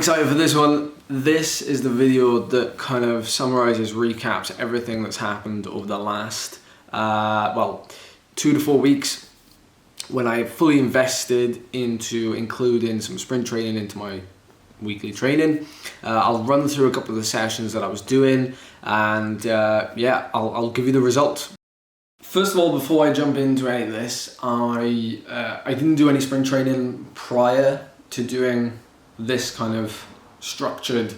excited for this one. This is the video that kind of summarizes, recaps everything that's happened over the last, 2 to 4 weeks when I fully invested into including some sprint training into my weekly training. I'll run through a couple of the sessions that I was doing and I'll give you the results. First of all, before I jump into any of this, I didn't do any sprint training prior to doing this kind of structured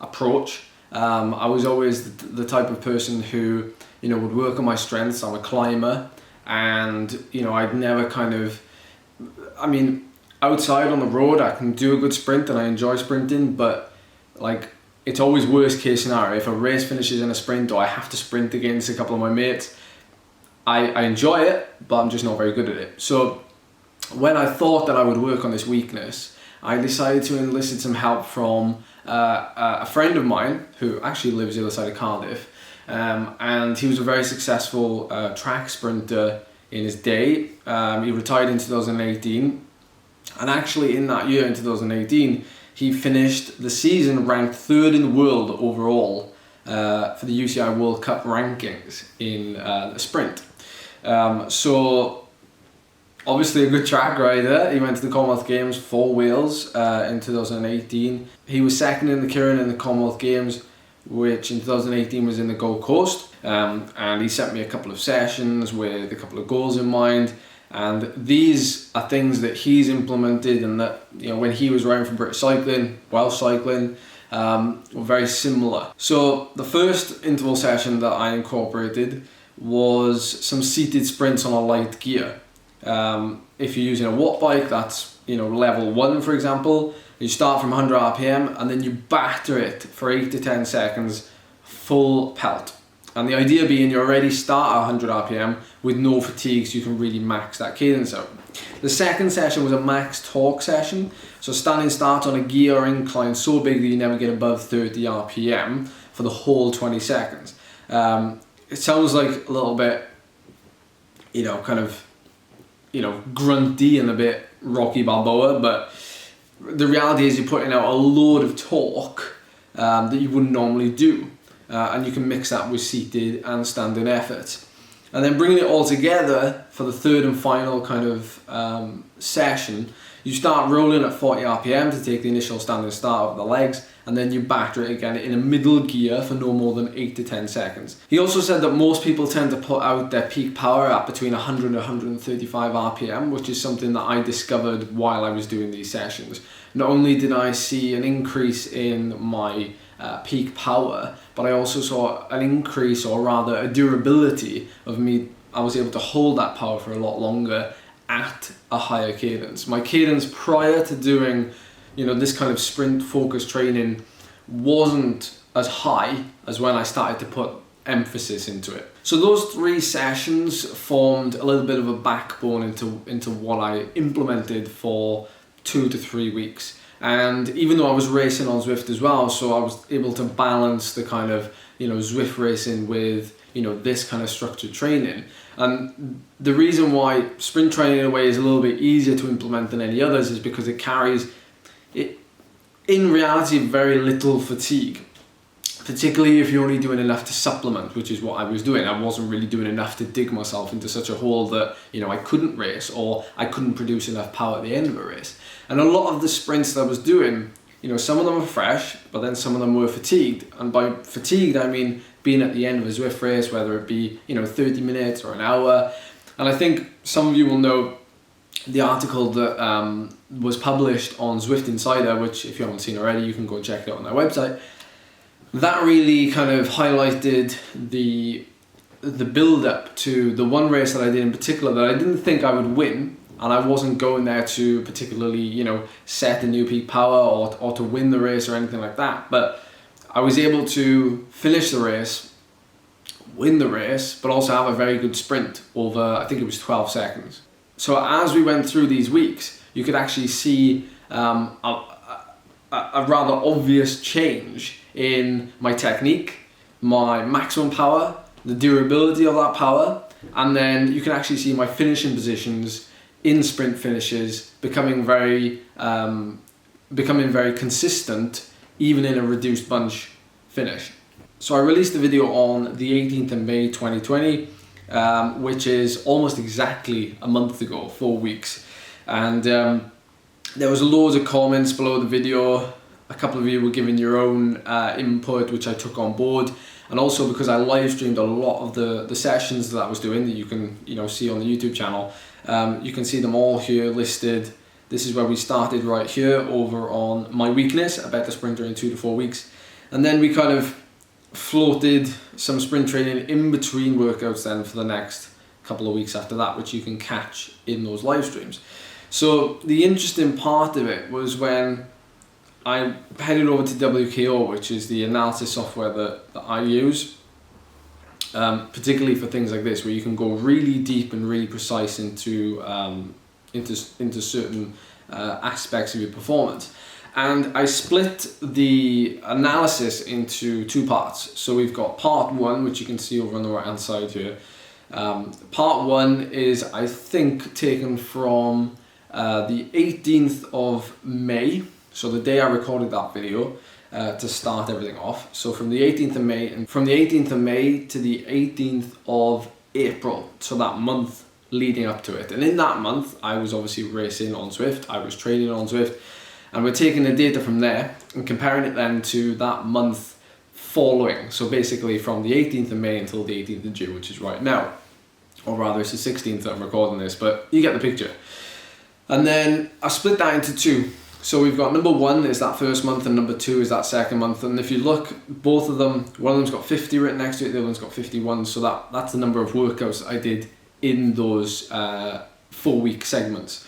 approach. I was always the type of person who, would work on my strengths. I'm a climber, and I'd never outside on the road I can do a good sprint and I enjoy sprinting, but it's always worst case scenario. If a race finishes in a sprint or I have to sprint against a couple of my mates, I enjoy it, but I'm just not very good at it. So when I thought that I would work on this weakness, I decided to enlist some help from a friend of mine who actually lives the other side of Cardiff, and he was a very successful track sprinter in his day. He retired in 2018, and actually in that year, in 2018, he finished the season ranked 3rd in the world overall for the UCI World Cup rankings in the sprint. So obviously a good track rider. He went to the Commonwealth Games 4 wheels in 2018. He was second in the Kirin in the Commonwealth Games, which in 2018 was in the Gold Coast. And he sent me a couple of sessions with a couple of goals in mind. And these are things that he's implemented and that, when he was riding for British Cycling, Welsh Cycling, were very similar. So the first interval session that I incorporated was some seated sprints on a light gear. If you're using a watt bike, that's level 1, for example. You start from 100 RPM and then you batter it for 8 to 10 seconds full pelt. And the idea being you already start at 100 RPM with no fatigue, so you can really max that cadence out. The second session was a max torque session, so standing start on a gear or incline so big that you never get above 30 RPM for the whole 20 seconds. It sounds like a little bit, grunty and a bit Rocky Balboa, but the reality is you're putting out a load of torque that you wouldn't normally do. And you can mix that with seated and standing efforts. And then bringing it all together for the third and final kind of session, you start rolling at 40 RPM to take the initial standing start of the legs, and then you batter it again in a middle gear for no more than 8 to 10 seconds. He also said that most people tend to put out their peak power at between 100 and 135 RPM, which is something that I discovered while I was doing these sessions. Not only did I see an increase in my peak power, but I also saw an increase, or rather a durability of me. I was able to hold that power for a lot longer at a higher cadence. My cadence prior to doing this kind of sprint focused training wasn't as high as when I started to put emphasis into it. So those 3 sessions formed a little bit of a backbone into what I implemented for 2 to 3 weeks. And even though I was racing on Zwift as well, so I was able to balance the kind of Zwift racing with this kind of structured training. And the reason why sprint training in a way is a little bit easier to implement than any others is because it carries in reality very little fatigue, particularly if you're only doing enough to supplement, which is what I was doing. I wasn't really doing enough to dig myself into such a hole that I couldn't race, or I couldn't produce enough power at the end of a race. And a lot of the sprints that I was doing, some of them were fresh, but then some of them were fatigued. And by fatigued, I mean being at the end of a Zwift race, whether it be 30 minutes or an hour. And I think some of you will know the article that was published on Zwift Insider, which if you haven't seen already, you can go and check it out on their website. That really kind of highlighted the build-up to the one race that I did in particular that I didn't think I would win, and I wasn't going there to particularly, set a new peak power or to win the race or anything like that. But I was able to finish the race, win the race, but also have a very good sprint over, I think it was 12 seconds. So as we went through these weeks, you could actually see a rather obvious change in my technique, my maximum power, the durability of that power, and then you can actually see my finishing positions in sprint finishes becoming very becoming very consistent even in a reduced bunch finish. So I released a video on the 18th of May 2020, which is almost exactly a month ago, 4 weeks. And there was loads of comments below the video. A couple of you were giving your own input, which I took on board. And also because I live streamed a lot of the sessions that I was doing that you can see on the YouTube channel. You can see them all here listed. This is where we started right here over on my weakness, a better sprinter in 2 to 4 weeks. And then we kind of floated some sprint training in between workouts then for the next couple of weeks after that, which you can catch in those live streams. So the interesting part of it was when I headed over to WKO, which is the analysis software that I use, particularly for things like this, where you can go really deep and really precise into certain aspects of your performance. And I split the analysis into 2 parts. So we've got part 1, which you can see over on the right hand side here. Part 1 is, I think, taken from the 18th of May, so the day I recorded that video, to start everything off. So from the 18th of May, and from the 18th of May to the 18th of April, so that month leading up to it. And in that month, I was obviously racing on Zwift, I was training on Zwift, and we're taking the data from there and comparing it then to that month following. So basically from the 18th of May until the 18th of June, which is right now. Or rather, it's the 16th that I'm recording this, but you get the picture. And then I split that into 2. So we've got number 1 is that first month and number 2 is that second month. And if you look, both of them, one of them's got 50 written next to it, the other one's got 51. So that's the number of workouts I did in those 4-week segments.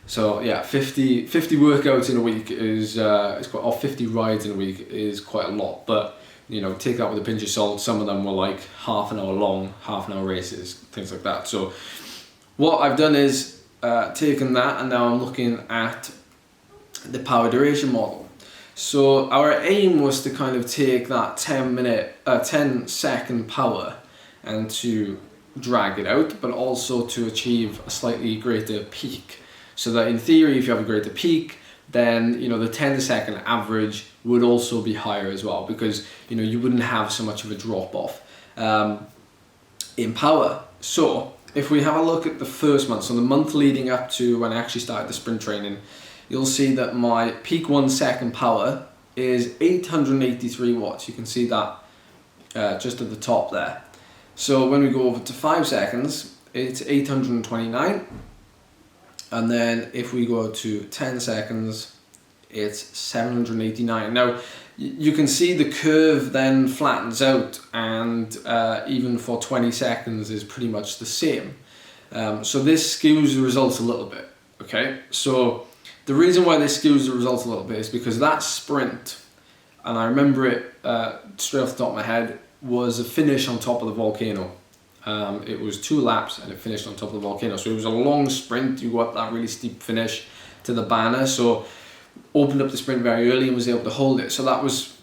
So yeah, 50 workouts in a week is quite, or 50 rides in a week is quite a lot. But take that with a pinch of salt. Some of them were like half an hour long, half an hour races, things like that. So what I've done is taken that, and now I'm looking at the power duration model. So our aim was to kind of take that 10 second power and to drag it out, but also to achieve a slightly greater peak. So that in theory, if you have a greater peak, then the 10 second average would also be higher as well, because you wouldn't have so much of a drop off in power. So if we have a look at the first month, so the month leading up to when I actually started the sprint training, you'll see that my peak 1 second power is 883 watts. You can see that just at the top there. So when we go over to 5 seconds, it's 829. And then if we go to 10 seconds, it's 789. Now, you can see the curve then flattens out, and even for 20 seconds is pretty much the same. So this skews the results a little bit, okay? So the reason why this skews the results a little bit is because that sprint, and I remember it straight off the top of my head, was a finish on top of the volcano. It was 2 laps and it finished on top of the volcano. So it was a long sprint. You go up that really steep finish to the banner. So opened up the sprint very early and was able to hold it. So that was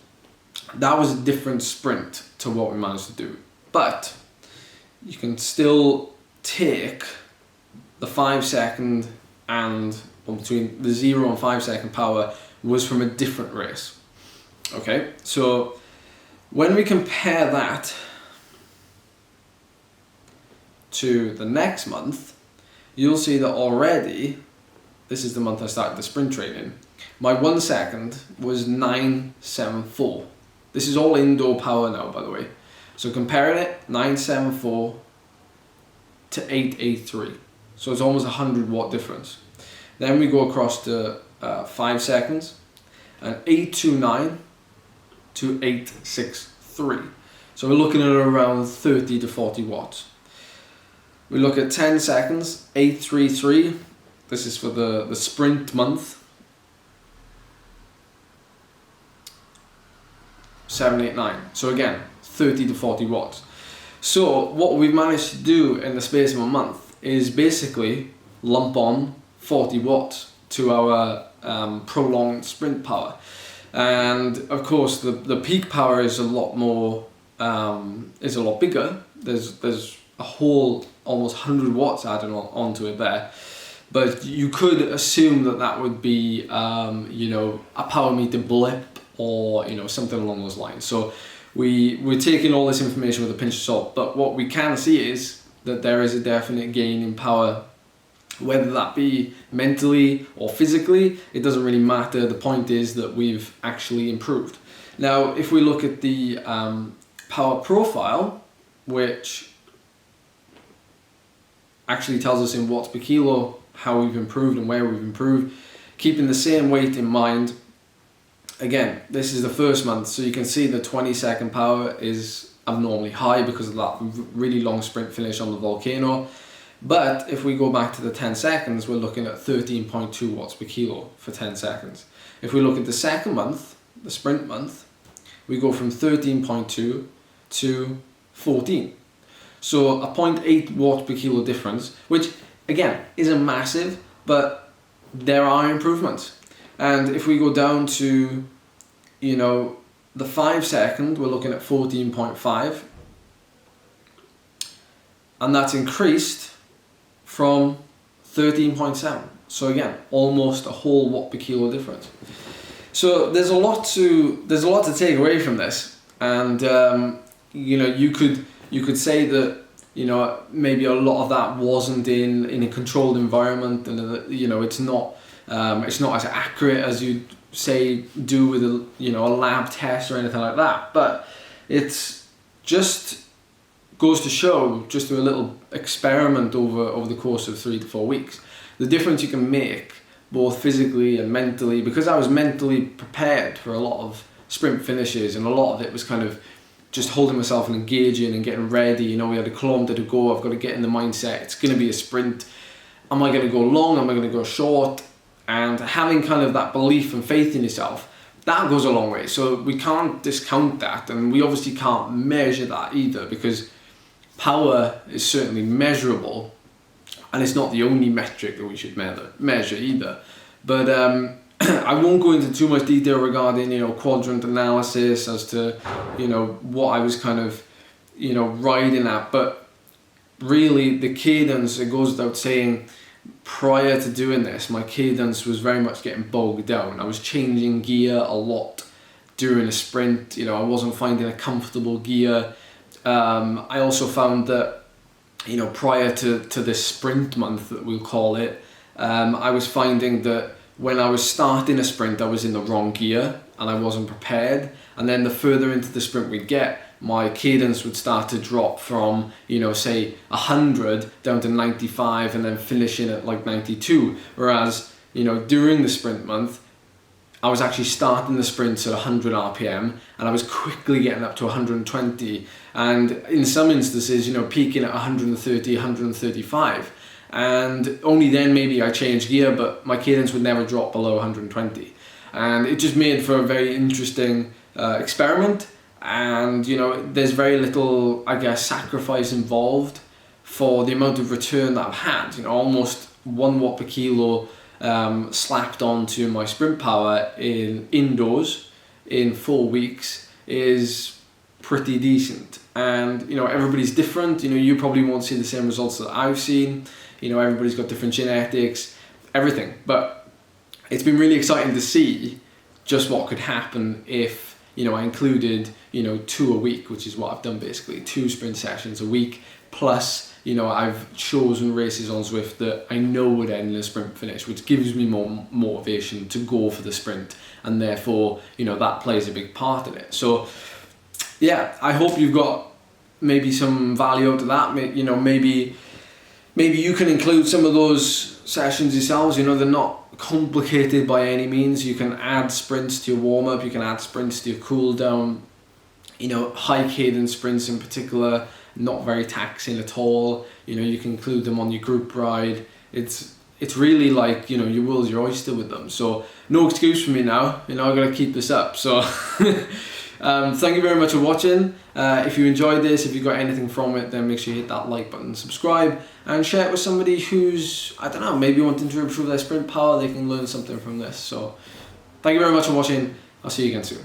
a different sprint to what we managed to do. But you can still take the 5 second and between the 0 and 5 second power was from a different race. Okay, so when we compare that to the next month, you'll see that already, this is the month I started the sprint training, my 1 second was 974. This is all indoor power now, by the way. So comparing it, 974 to 883. So it's almost 100 watt difference. Then we go across to 5 seconds, and 829 to 863. So we're looking at around 30 to 40 watts. We look at 10 seconds, 833. This is for the sprint month. 789. So again, 30 to 40 watts. So what we've managed to do in the space of a month is basically lump on 40 watts to our prolonged sprint power. And of course the peak power is a lot more, is a lot bigger. There's a whole almost 100 watts added onto it there. but you could assume that that would be you know, a power meter blip or, you know, something along those lines. So we're taking all this information with a pinch of salt, but what we can see is that there is a definite gain in power, whether that be mentally or physically. It doesn't really matter. The point is that we've actually improved. Now, if we look at the power profile, which actually tells us in watts per kilo how we've improved and where we've improved, keeping the same weight in mind. Again, this is the first month, so you can see the 20-second power is abnormally high because of that really long sprint finish on the volcano. But if we go back to the 10 seconds, we're looking at 13.2 watts per kilo for 10 seconds. If we look at the second month, the sprint month, we go from 13.2 to 14. So a 0.8 watt per kilo difference, which again isn't massive, but there are improvements. And if we go down to, you know, the 5 second, we're looking at 14.5, and that's increased from 13.7. So again, almost a whole watt per kilo difference. So there's a lot to take away from this, and you know, you could say that, you know, maybe a lot of that wasn't in a controlled environment, and you know, it's not as accurate as you'd say do with a, you know, a lab test or anything like that. But it's just goes to show, just through a little experiment over the course of 3 to 4 weeks, the difference you can make both physically and mentally. Because I was mentally prepared for a lot of sprint finishes, and a lot of it was kind of just holding myself and engaging and getting ready. You know, we had a kilometre to go, I've got to get in the mindset, it's going to be a sprint. Am I going to go long, am I going to go short? And having kind of that belief and faith in yourself, that goes a long way. So we can't discount that, and we obviously can't measure that either, because power is certainly measurable, and it's not the only metric that we should measure either. But I won't go into too much detail regarding, you know, quadrant analysis as to, you know, what I was kind of, you know, riding at. But really, the cadence, it goes without saying, prior to doing this, my cadence was very much getting bogged down. I was changing gear a lot during a sprint. You know, I wasn't finding a comfortable gear. I also found that, you know, prior to this sprint month that we'll call it, I was finding that when I was starting a sprint, I was in the wrong gear and I wasn't prepared. And then the further into the sprint we'd get, my cadence would start to drop from, you know, say 100 down to 95, and then finishing at like 92. Whereas, you know, during the sprint month, I was actually starting the sprints at 100 RPM, and I was quickly getting up to 120, and in some instances, you know, peaking at 130, 135. And only then maybe I changed gear, but my cadence would never drop below 120. And it just made for a very interesting experiment. And, you know, there's very little, I guess, sacrifice involved for the amount of return that I've had. You know, almost 1 watt per kilo slapped onto my sprint power in indoors in 4 weeks is pretty decent. And, you know, everybody's different. You know, you probably won't see the same results that I've seen. You know, everybody's got different genetics, everything. But it's been really exciting to see just what could happen if, you know, I included, you know, 2 a week, which is what I've done basically, 2 sprint sessions a week, plus, you know, I've chosen races on Zwift that I know would end in a sprint finish, which gives me more motivation to go for the sprint, and therefore, you know, that plays a big part in it. So, yeah, I hope you've got maybe some value out of that. You know, maybe you can include some of those sessions yourselves. You know, they're not complicated by any means. You can add sprints to your warm-up, you can add sprints to your cool down. You know, high cadence sprints in particular, not very taxing at all. You know, you can include them on your group ride. It's really like, you know, your world's your oyster with them. So no excuse for me now, you know, I've got to keep this up. So thank you very much for watching. If you enjoyed this, if you got anything from it, then make sure you hit that like button, subscribe, and share it with somebody who's, I don't know, maybe wanting to improve their sprint power. They can learn something from this. So thank you very much for watching. I'll see you again soon.